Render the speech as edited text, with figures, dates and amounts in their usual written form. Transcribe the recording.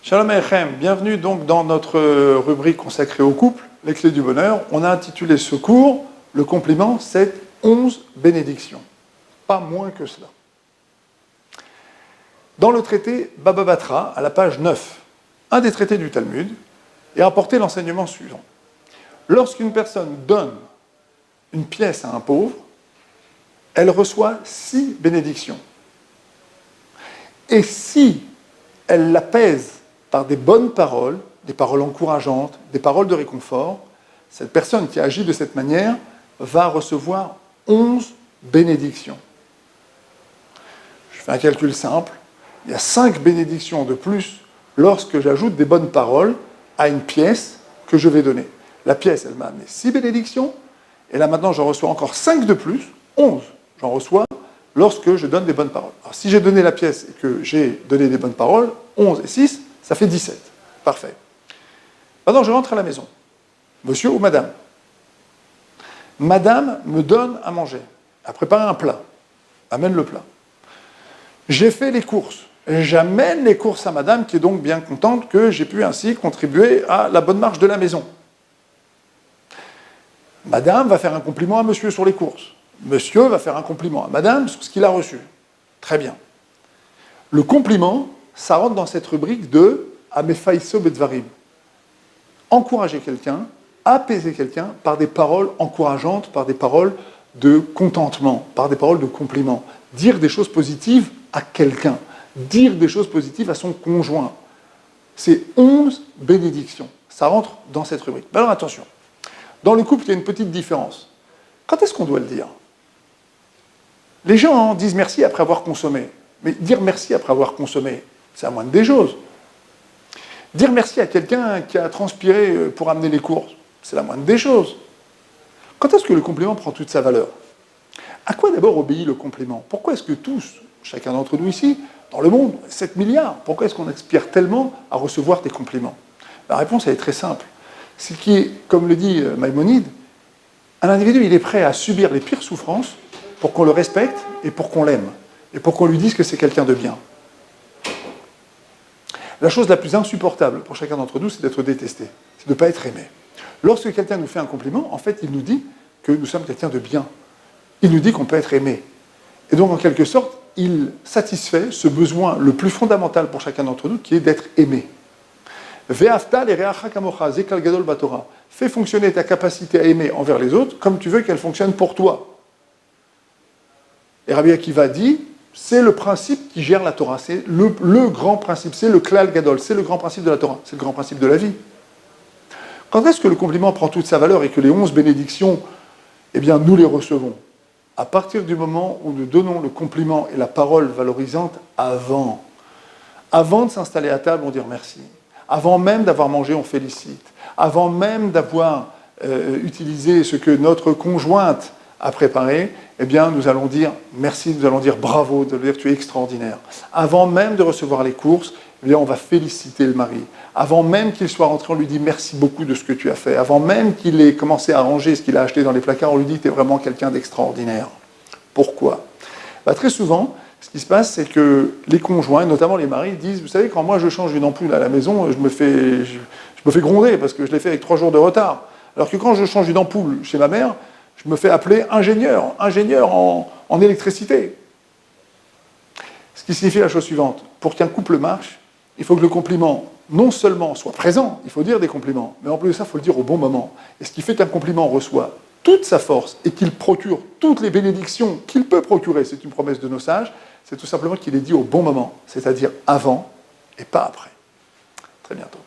Shalom Aleichem, bienvenue donc dans notre rubrique consacrée au couple, les clés du bonheur. On a intitulé ce cours, le compliment, c'est 11 bénédictions. Pas moins que cela. Dans le traité Baba Batra, à la page 9, un des traités du Talmud, est rapporté l'enseignement suivant. Lorsqu'une personne donne une pièce à un pauvre, elle reçoit 6 bénédictions. Et si elle l'apaise par des bonnes paroles, des paroles encourageantes, des paroles de réconfort, cette personne qui agit de cette manière va recevoir 11 bénédictions. Je fais un calcul simple. Il y a 5 bénédictions de plus lorsque j'ajoute des bonnes paroles à une pièce que je vais donner. La pièce, elle m'a amené 6 bénédictions, et là maintenant j'en reçois encore 5 de plus, 11. J'en reçois lorsque je donne des bonnes paroles. Alors si j'ai donné la pièce et que j'ai donné des bonnes paroles, 11 et 6, ça fait 17. Parfait. Maintenant je rentre à la maison. Monsieur ou madame. Madame me donne à manger, a préparé un plat, amène le plat. J'ai fait les courses. J'amène les courses à madame, qui est donc bien contente que j'ai pu ainsi contribuer à la bonne marche de la maison. Madame va faire un compliment à monsieur sur les courses. Monsieur va faire un compliment à madame sur ce qu'il a reçu. Très bien. Le compliment, ça rentre dans cette rubrique de Amefaiso Bedvarim. Encourager quelqu'un, apaiser quelqu'un par des paroles encourageantes, par des paroles de contentement, par des paroles de compliment. Dire des choses positives à quelqu'un. Dire des choses positives à son conjoint. C'est 11 bénédictions. Ça rentre dans cette rubrique. Mais alors attention, dans le couple, il y a une petite différence. Quand est-ce qu'on doit le dire ? Les gens disent merci après avoir consommé. Mais dire merci après avoir consommé, c'est la moindre des choses. Dire merci à quelqu'un qui a transpiré pour amener les courses, c'est la moindre des choses. Quand est-ce que le compliment prend toute sa valeur ? À quoi d'abord obéit le compliment ? Pourquoi est-ce que tous, chacun d'entre nous ici, dans le monde, 7 milliards, pourquoi est-ce qu'on aspire tellement à recevoir des compliments ? La réponse, elle est très simple. C'est qui est, comme le dit Maïmonide, un individu, il est prêt à subir les pires souffrances pour qu'on le respecte et pour qu'on l'aime, et pour qu'on lui dise que c'est quelqu'un de bien. La chose la plus insupportable pour chacun d'entre nous, c'est d'être détesté, c'est de ne pas être aimé. Lorsque quelqu'un nous fait un compliment, en fait, il nous dit que nous sommes quelqu'un de bien. Il nous dit qu'on peut être aimé. Et donc, en quelque sorte, il satisfait ce besoin le plus fondamental pour chacun d'entre nous, qui est d'être aimé. Ve'afta l'ereacha kamocha, zekal gadol batorah. Fais fonctionner ta capacité à aimer envers les autres comme tu veux qu'elle fonctionne pour toi. Et Rabbi Akiva dit, c'est le principe qui gère la Torah, c'est le grand principe, c'est le klal gadol, c'est le grand principe de la Torah, c'est le grand principe de la vie. Quand est-ce que le compliment prend toute sa valeur et que les 11 bénédictions, eh bien, nous les recevons ? À partir du moment où nous donnons le compliment et la parole valorisante avant. Avant de s'installer à table, on dit merci. Avant même d'avoir mangé, on félicite. Avant même d'avoir utilisé ce que notre conjointe a préparé, eh bien, nous allons dire merci, nous allons dire bravo, nous allons dire tu es extraordinaire. Avant même de recevoir les courses, eh bien, on va féliciter le mari. Avant même qu'il soit rentré, on lui dit merci beaucoup de ce que tu as fait. Avant même qu'il ait commencé à ranger ce qu'il a acheté dans les placards, on lui dit tu es vraiment quelqu'un d'extraordinaire. Pourquoi ? Très souvent, ce qui se passe, c'est que les conjoints, notamment les maris, disent vous savez, quand moi je change une ampoule à la maison, je me fais gronder parce que je l'ai fait avec 3 jours de retard. Alors que quand je change une ampoule chez ma mère, je me fais appeler ingénieur en électricité. Ce qui signifie la chose suivante, pour qu'un couple marche, il faut que le compliment, non seulement soit présent, il faut dire des compliments, mais en plus de ça, il faut le dire au bon moment. Et ce qui fait qu'un compliment reçoit toute sa force et qu'il procure toutes les bénédictions qu'il peut procurer, c'est une promesse de nos sages, c'est tout simplement qu'il est dit au bon moment, c'est-à-dire avant et pas après. Très bientôt.